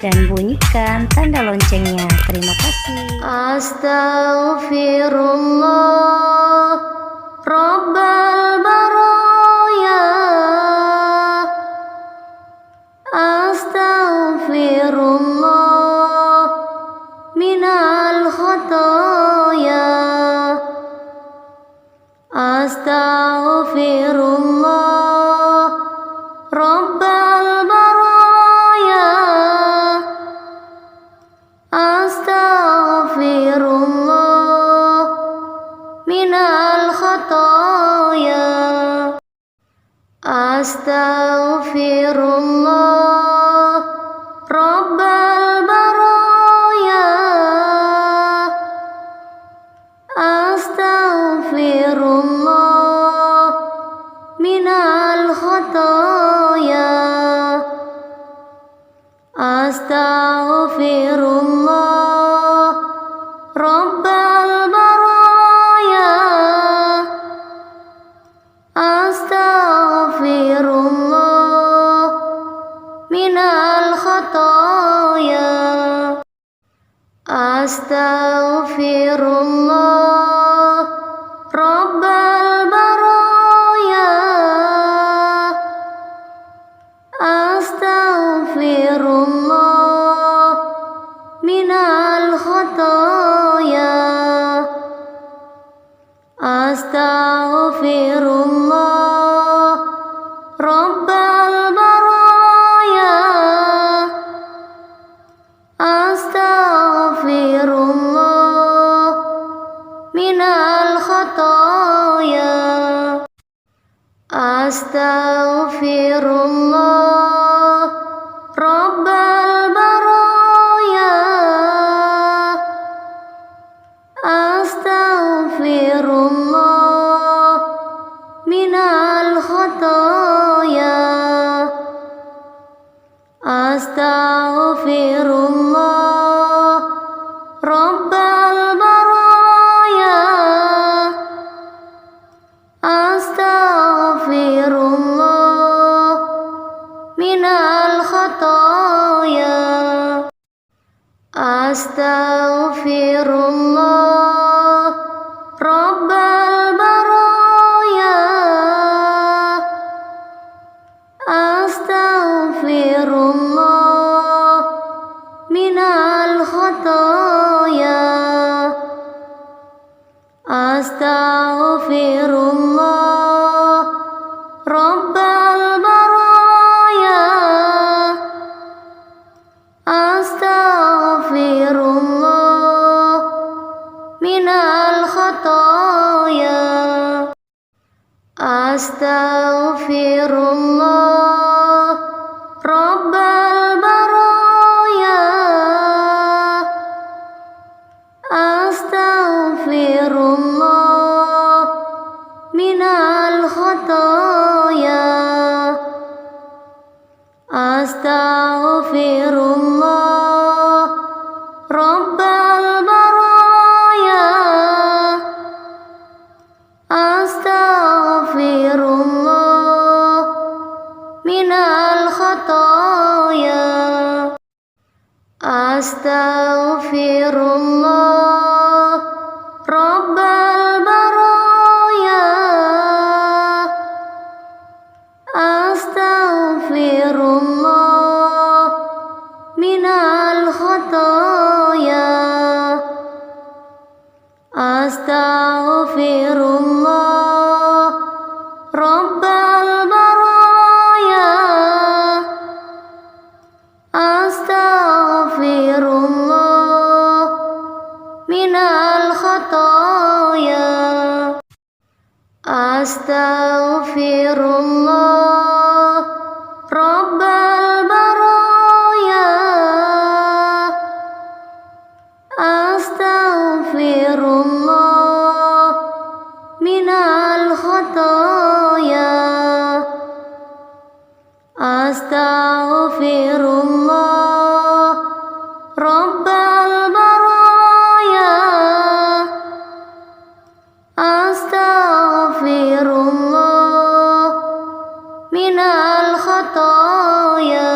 dan bunyikan tanda loncengnya. Terima kasih. Astaghfirullah Rabbal baraya, Astaghfirullah minal khataya, Astaghfirullah Rabbal baraya, Astaghfirullah minal khataya, Astaghfirullah Rabbal baraya, Astaghfirullah minal khataya, Astaghfirullah Rabbal baraya, Astaghfirullah minal khataya, Astaghfirullah Rabbal baraya, Astaghfirullah minal khataya, Astaghfirullah Rabbal baraya, Astaghfirullah minal khataya, Astaghfirullah Rabbal baraya, Astaghfirullah minal khataya, Astaghfirullah Rabbal baraya, Astaghfirullah minal khataya, Astaghfirullah Rabbal baraya, Astaghfirullah minal khataya, Astaghfirullah Rabbal baraya, Astaghfirullah minal khataya, Astaghfirullah Rabbal baraya, Astaghfirullah minal khataya, Astaghfirullah Rabbal baraya, Astaghfirullah minal khataya, Astaghfirullah Rabbal baraya, Astaghfirullah minal khataya, Astaghfirullah Rabbal baraya, Astaghfirullah minal khataya, Astaghfirullah Rabbal baraya, Astaghfirullah minal khataya, Astaghfirullah Rabbal baraya, Astaghfirullah minal khataya,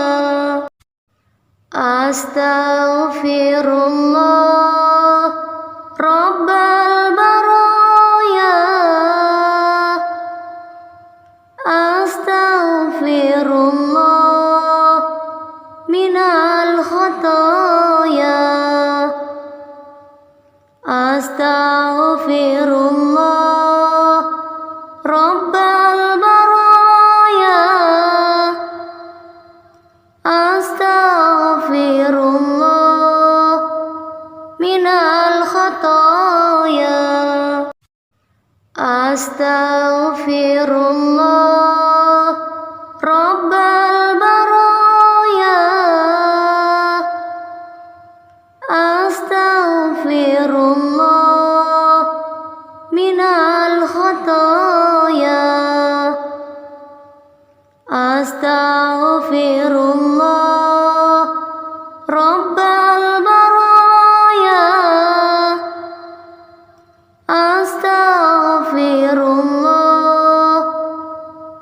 Astaghfirullah Rabbal baraya. Astaghfirullah minal khataya. Astaghfirullah Rabbal baraya. Astaghfirullah minal khataya. Astaghfirullah Rabbal baraya. Astaghfirullah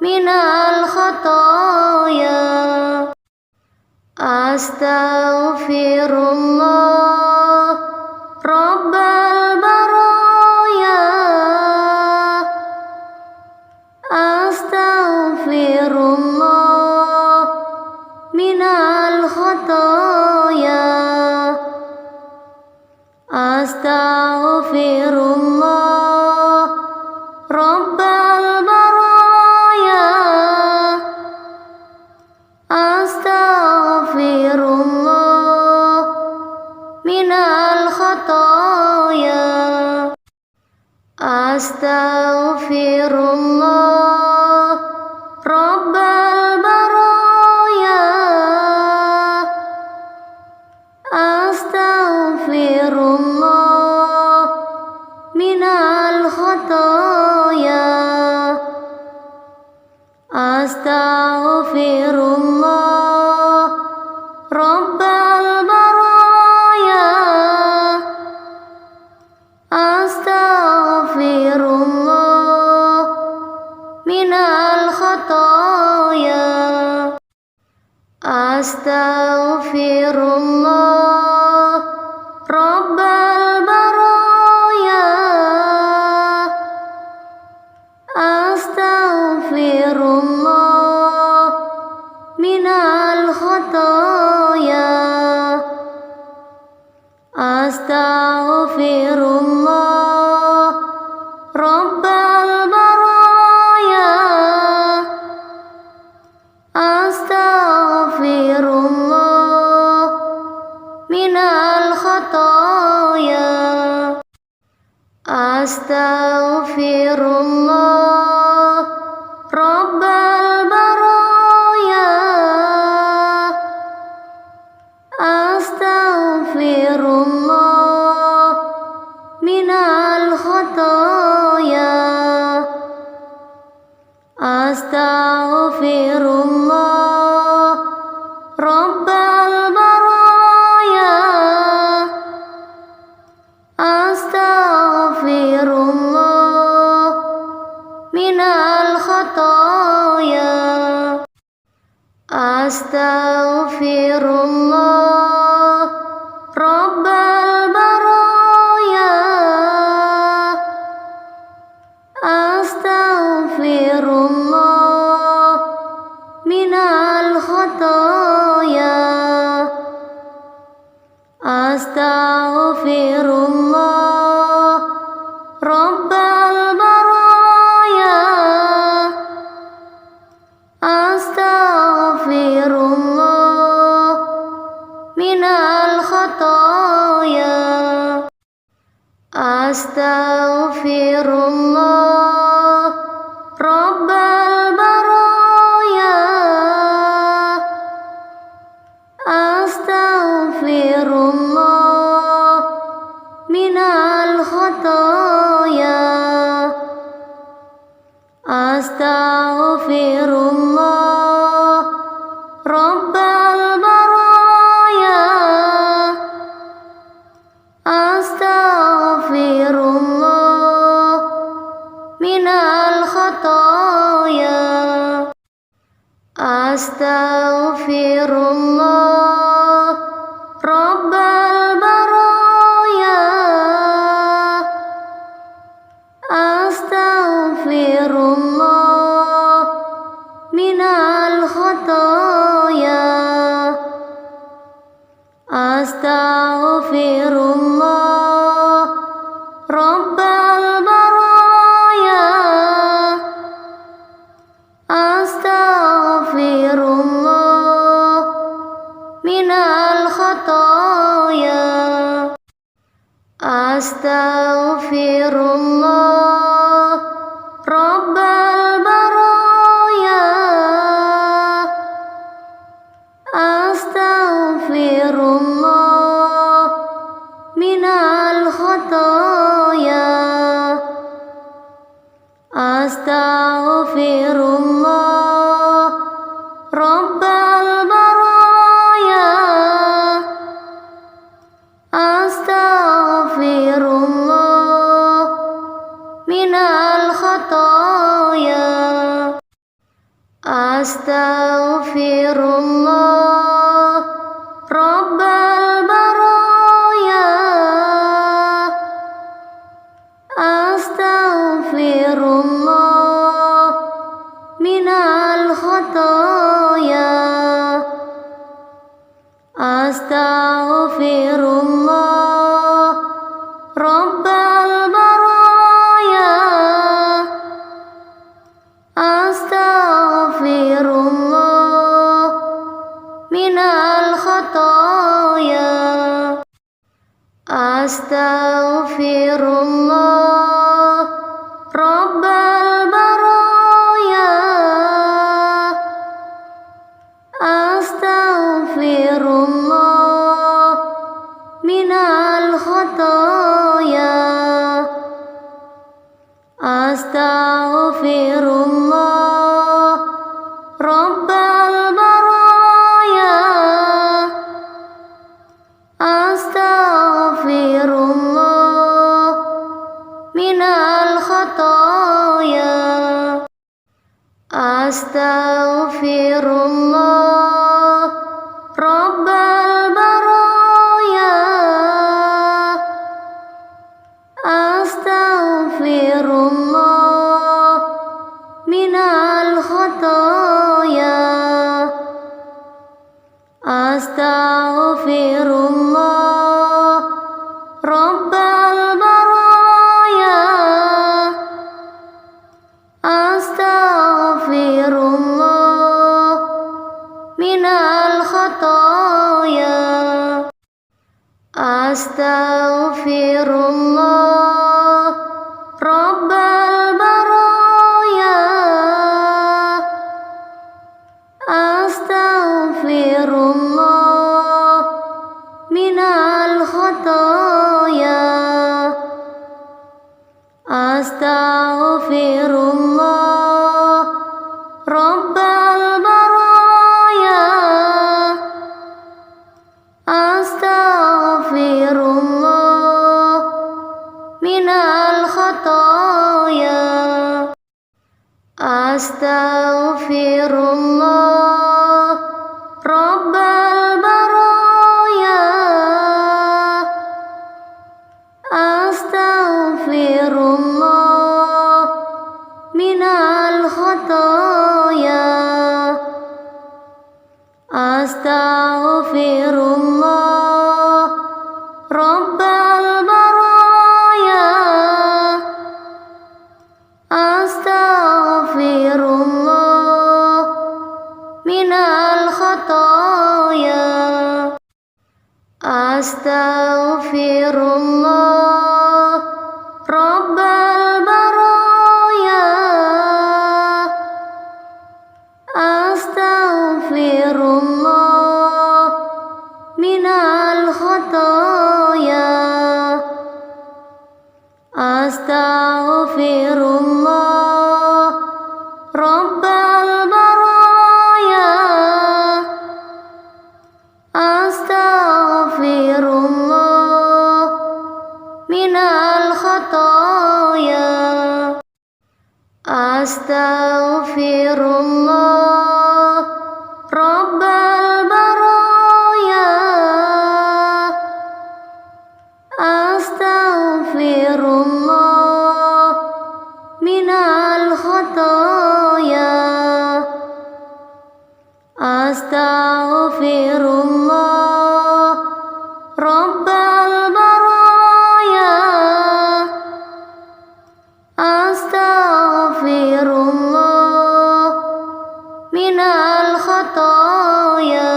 minal khataya. Astaghfirullah Rabbal baraya. Astaghfirullah minal khataya. Astaghfirullah Rabbal baraya. Astaghfirullah minal khataya. Astaghfirullah Rabbal baraya. Astaghfirullah minal khataya. Astaghfirullah Rabbal baraya. Astaghfirullah minal khataya. Astaghfirullah Rabbal baraya. Astaghfirullah minal khataya. Astaghfirullah Rabbal baraya. Astaghfirullah minal khataya. Astaghfirullah Rabbal baraya. Astaghfirullah minal khataya. Astaghfirullah Rabbal baraya. Astaghfirullah minal khataya. Astaghfirullah Rabbal baraya. Astaghfirullah minal khataya. Astaghfirullah Rabbal baraya. Astaghfirullah minal khataya. Astaghfirullah Rabbal baraya. Astaghfirullah minal khataya. Astaghfirullah Rabbal baraya. Astaghfirullah minal khataya. Astaghfirullah Rabbal baraya. Astaghfirullah minal khataya. Astaghfirullah Astaghfirullah Rabbal baraya. Astaghfirullah minal khotoya. Astaghfirullah Rabbal baraya. Astaghfirullah minal khotoya. Astaghfirullah Rabbal baraya. Astaghfirullah minal khotoya. Astaghfirullah Rabbal baraya. Astaghfirullah minal khotoya. Astaghfirullah Rabbal baraya. Astaghfirullah minal khotoya. Astaghfirullah Rabbal baraya. Astaghfirullah minal khotoya. Astaghfirullah Rabbal baraya. Astaghfirullah minal khotoya. Astaghfirullah Rabbal baraya. Astaghfirullah minal khotoya. Astaghfirullah Rabbal baraya. Astaghfirullah minal khotoya. Astaghfirullah Rabbal baraya. Astaghfirullah minal khotoya. Astaghfirullah Rabbal baraya. Astaghfirullah minal khotoya. Astaghfirullah Rabbal baraya. Astaghfirullah minal khotoya. Astaghfirullah Rabbal baraya. Astaghfirullah minal khotoya. Astaghfirullah Rabbal baraya. Astaghfirullah minal khotoya. Astaghfirullah Rabbal baraya. Astaghfirullah minal khotoya. Astaghfirullah Rabbal baraya. Astaghfirullah minal khotoya.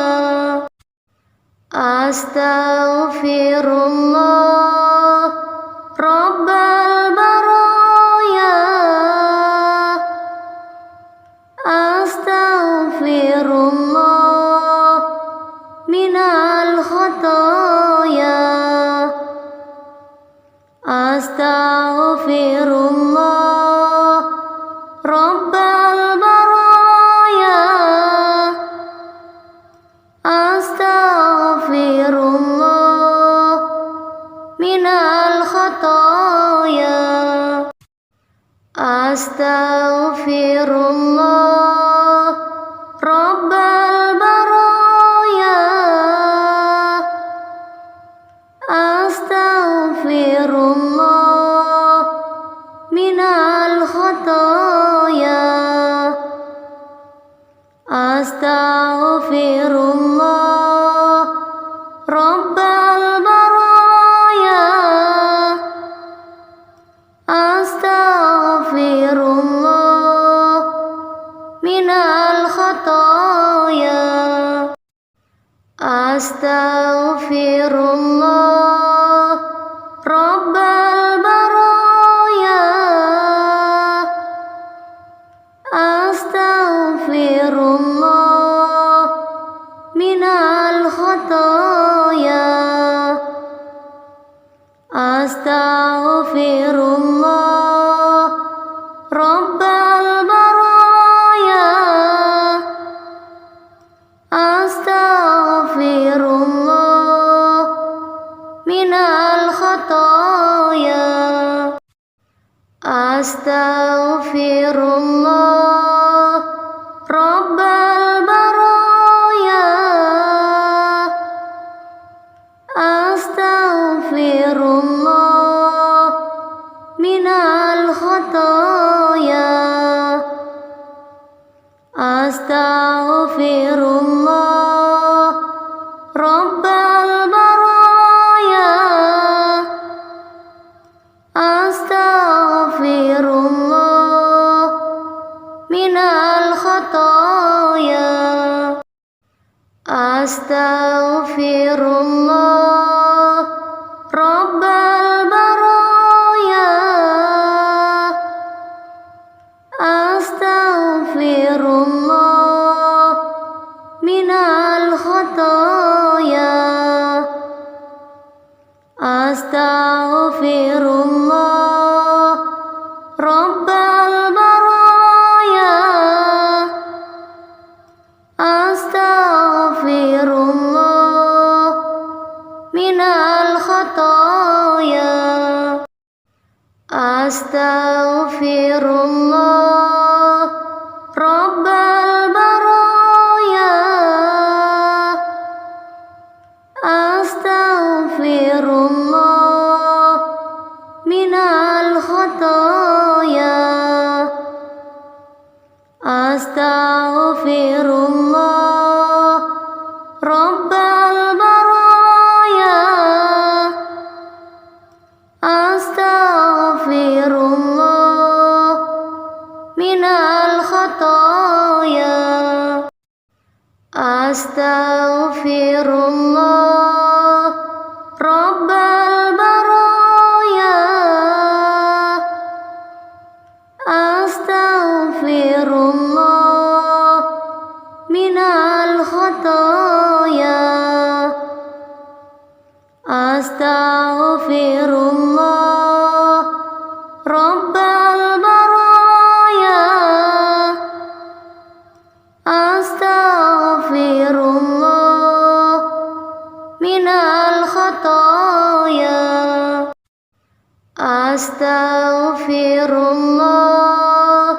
Astaghfirullah Astaghfirullah Rabbal baraya. Astaghfirullah minal khataya. Astaghfirullah Rabbal baraya. Astaghfirullah minal khataya. Astaghfirullah Rabbal baraya. Astaghfirullah minal khataya. Astaghfirullah Rabbal baraya. Astaghfirullah minal khataya. Astaghfirullah Rabbal baraya. Astaghfirullah minal khataya. Astaghfirullah Rabbal baraya. Astaghfirullah minal khataya. Astaghfirullah Rabbal baraya. Astaghfirullah minal khataya. Astaghfirullah Rabbal baraya. Astaghfirullah minal khataya. Astaghfirullah Rabbal baraya. Astaghfirullah minal khataya. Astaghfirullah Rabbal baraya. Astaghfirullah minal khataya. Astaghfirullah Rabbal baraya. Astaghfirullah minal khataya. Astaghfirullah Rabbal baraya. Astaghfirullah minal khataya. Astaghfirullah Rabbal baraya. Astaghfirullah minal khataya. Astaghfirullah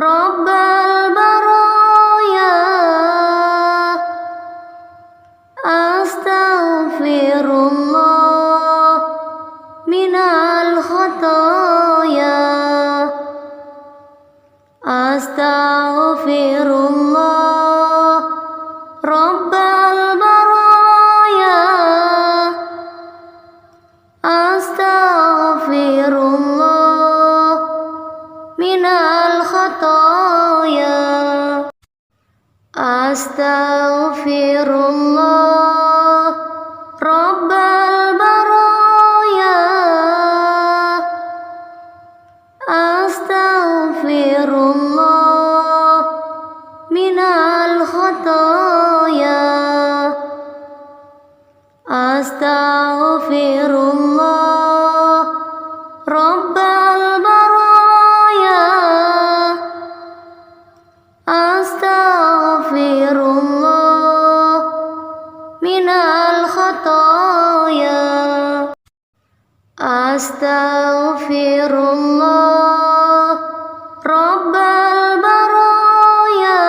Rabbal baraya. Astaghfirullah minal khataya. Astaghfirullah Rabbal baraya. Astaghfirullah minal khataya. Astaghfirullah Rabbal baraya. Astaghfirullah minal khataya. Astaghfirullah Astaghfirullah Rabbal baraya.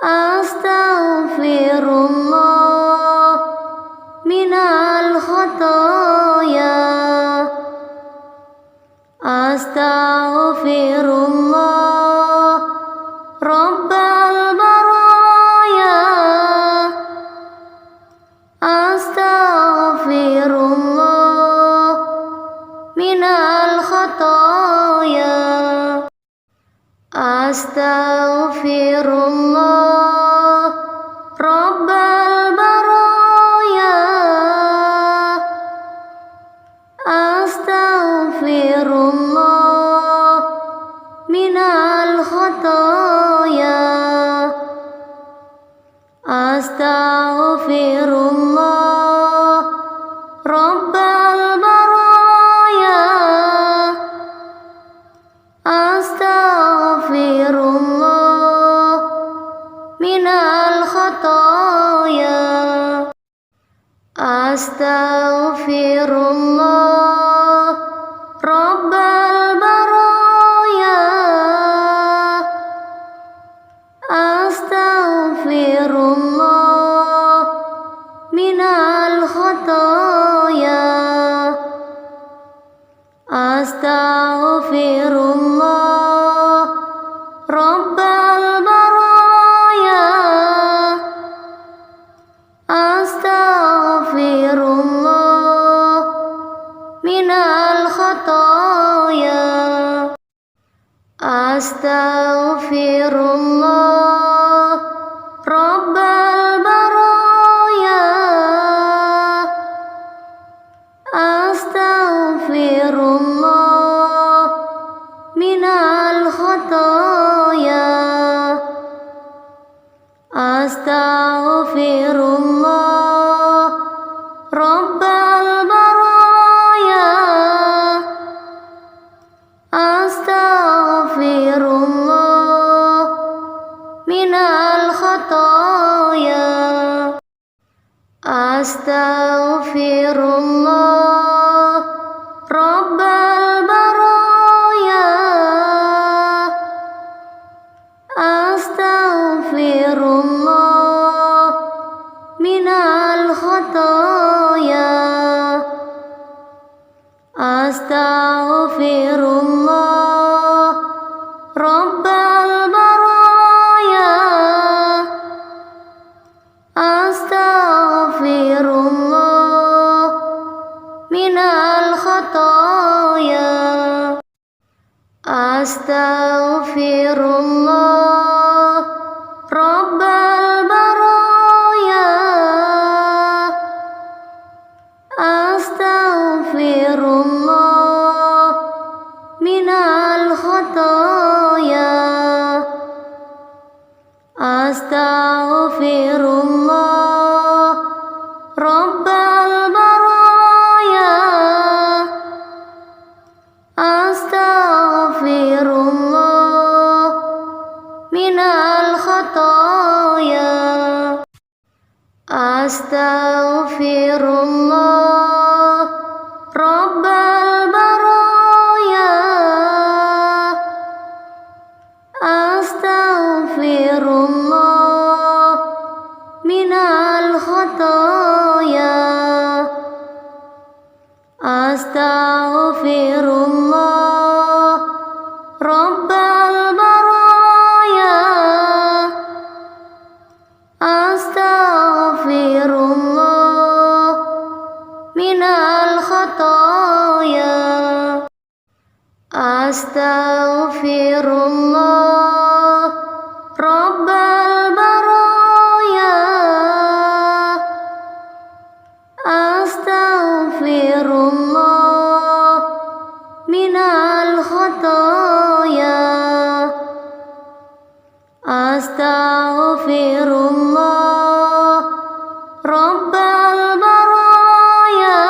Astaghfirullah minal khotoya. Astaghfirullah Rabbal baraya. Astaghfirullah minal khotoya. Astaghfirullah Rabbal baraya. Astaghfirullah minal khotoya. Astaghfirullah Rabbal baraya. Astaghfirullah minal khotoya. Astaghfirullah Rabbal baraya. Astaghfirullah minal khotoya. Astaghfirullah Rabbal baraya. Astaghfirullah minal khotoya. Astaghfirullah Rabbal baraya. Astaghfirullah minal khotoya. Astaghfirullah Rabbal baraya. Astaghfirullah minal khotoya. Astaghfirullah Rabbal baraya. Astaghfirullah minal khotoya. Astaghfirullah Rabbal baraya. Astaghfirullah minal khotoya. Astaghfirullah Rabbal baraya. Astaghfirullah minal khotoya. Astaghfirullah Rabbal baraya. Astaghfirullah minal khotoya. Astaghfirullah Rabbal baraya. Astaghfirullah minal khotoya. Astaghfirullah Rabbal baraya. Astaghfirullah minal khotoya. Astaghfirullah Rabbal baraya. Astaghfirullah minal khotoya. Astaghfirullah Rabbal baraya.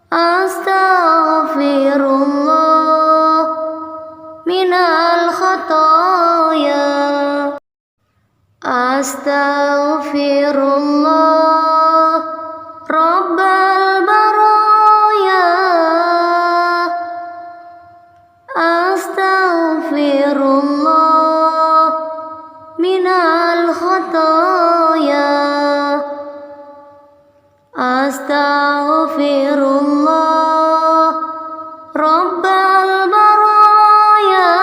Astaghfirullah minal khotoya. Astaghfirullah Rabbal baraya.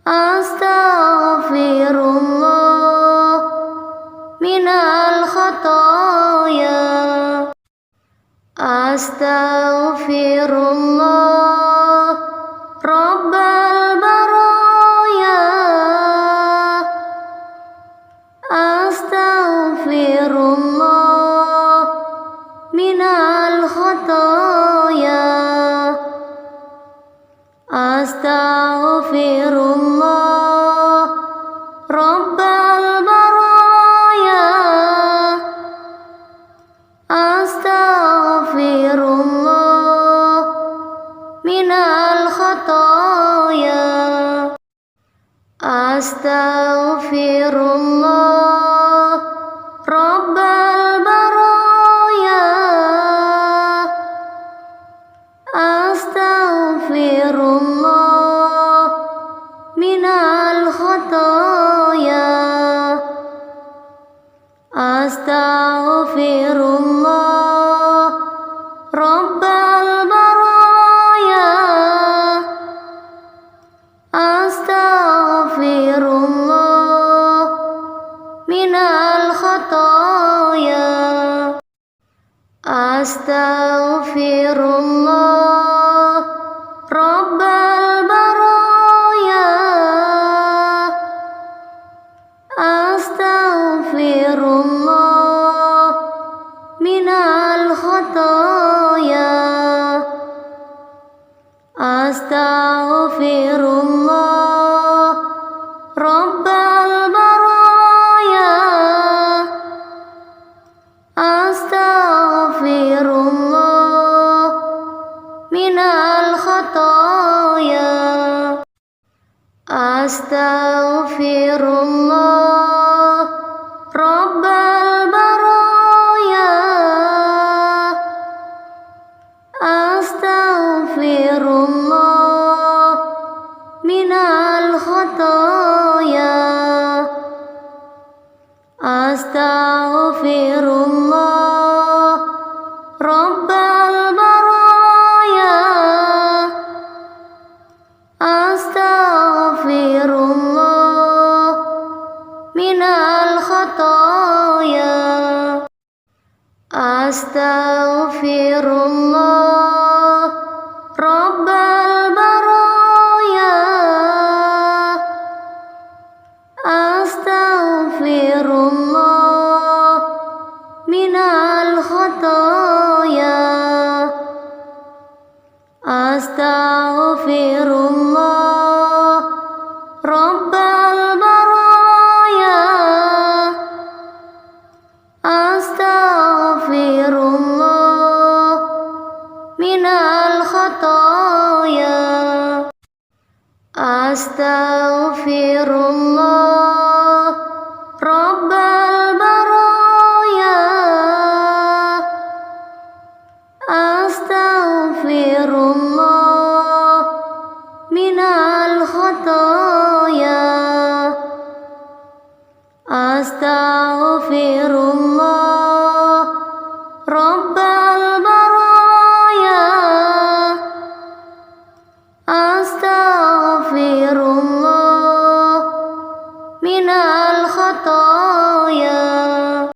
Astaghfirullah minal khataya. Astaghfirullah Rabbal baraya. Astaghfirullah minal khataya. Astaghfirullah Rabbal baraya. Astaghfirullah minal khataya. Astaghfirullah Rabbal baraya. Astaghfirullah minal khataya. Astaghfirullah Rabbal baraya. Astaghfirullah minal khataya. Astaghfirullah Rabbal baraya. Astaghfirullah minal khataya. Astaghfirullah Rabbal baraya. Astaghfirullah minal khataya. Astaghfirullah Rabbal baraya. Astaghfirullah minal khataya. Astaghfirullah Rabbal baraya. Astaghfirullah minal khataya. Astaghfirullah Rabbal baraya. Astaghfirullah minal khataya. Astaghfirullah Rabbal baraya. Astaghfirullah minal khataya. Astaghfirullah Rabbal baraya. Astaghfirullah minal khataya. Astaghfirullah Rabbal baraya. Astaghfirullah